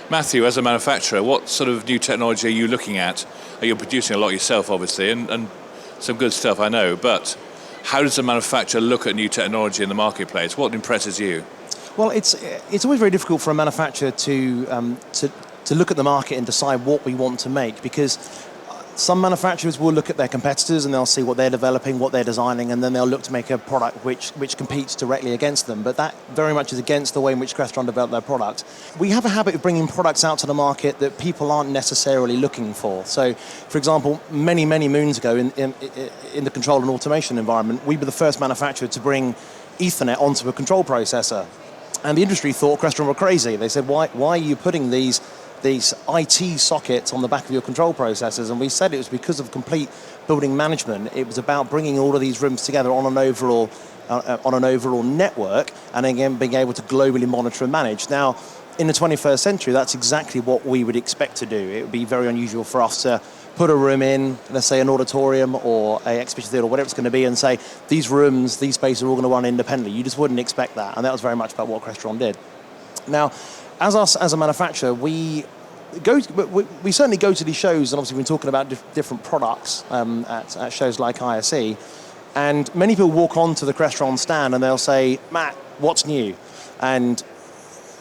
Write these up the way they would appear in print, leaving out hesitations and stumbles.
Matthew, as a manufacturer, what sort of new technology are you looking at? You're producing a lot yourself, obviously, and some good stuff, I know, but how does a manufacturer look at new technology in the marketplace? What impresses you? Well, it's always very difficult for a manufacturer to look at the market and decide what we want to make, because some manufacturers will look at their competitors and they'll see what they're developing, what they're designing, and then they'll look to make a product which competes directly against them. But that very much is against the way in which Crestron develop their product. We have a habit of bringing products out to the market that people aren't necessarily looking for. So, for example, many moons ago in the control and automation environment, we were the first manufacturer to bring Ethernet onto a control processor. And the industry thought Crestron were crazy. They said, why are you putting these IT sockets on the back of your control processors? And we said it was because of complete building management. It was about bringing all of these rooms together on an overall network, and again being able to globally monitor and manage. Now, in the 21st century, that's exactly what we would expect to do. It would be very unusual for us to put a room in, let's say an auditorium or a exhibition theatre or whatever it's going to be, and say these rooms, these spaces are all going to run independently. You just wouldn't expect that, and that was very much about what Crestron did. Now, as a manufacturer, we certainly go to these shows, and obviously we've been talking about different products at shows like ISE, and many people walk onto the Crestron stand and they'll say, Matt, what's new? And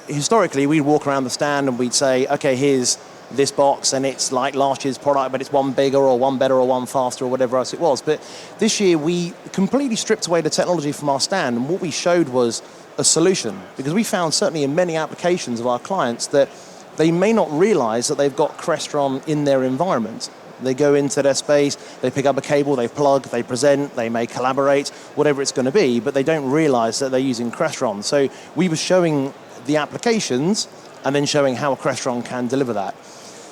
historically, we'd walk around the stand and we'd say, okay, here's this box, and it's like last year's product, but it's one bigger or one better or one faster or whatever else it was. But this year, we completely stripped away the technology from our stand, and what we showed was a solution, because we found certainly in many applications of our clients that they may not realize that they've got Crestron in their environment. They go into their space, they pick up a cable, they plug, they present, they may collaborate, whatever it's going to be, but they don't realize that they're using Crestron. So we were showing the applications and then showing how a Crestron can deliver that.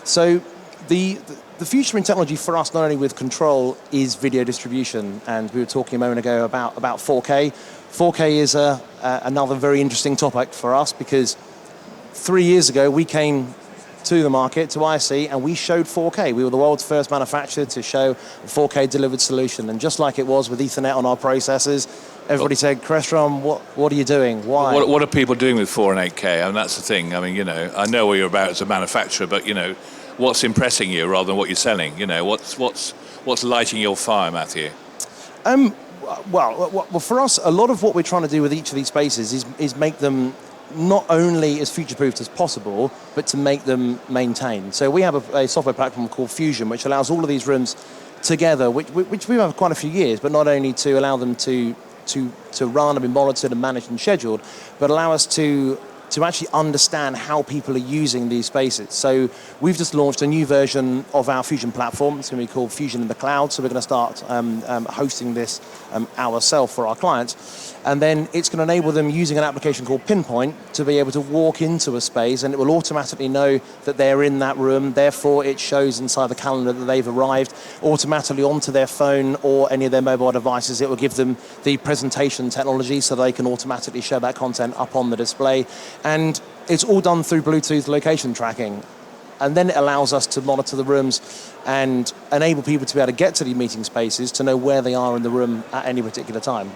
So the future in technology for us, not only with control, is video distribution, and we were talking a moment ago about 4K. 4K is another very interesting topic for us, because 3 years ago we came to the market, to ISE, and we showed 4K. We were the world's first manufacturer to show a 4K delivered solution, and just like it was with Ethernet on our processors, everybody said, Crestron, what are you doing? Why? What are people doing with 4 and 8K? I mean, that's the thing. I mean, I know what you're about as a manufacturer, but, what's impressing you rather than what you're selling? What's lighting your fire, Matthew? Well, for us, a lot of what we're trying to do with each of these spaces is make them not only as future-proofed as possible, but to make them maintain. So we have a software platform called Fusion, which allows all of these rooms together, which we've had for quite a few years, but not only to allow them to run and be monitored and managed and scheduled, but allow us to actually understand how people are using these spaces. So we've just launched a new version of our Fusion platform. It's going to be called Fusion in the Cloud. So we're going to start hosting this ourselves for our clients. And then it's going to enable them, using an application called Pinpoint, to be able to walk into a space, and it will automatically know that they're in that room. Therefore, it shows inside the calendar that they've arrived automatically onto their phone or any of their mobile devices. It will give them the presentation technology so they can automatically show that content up on the display. And it's all done through Bluetooth location tracking. And then it allows us to monitor the rooms and enable people to be able to get to the meeting spaces to know where they are in the room at any particular time.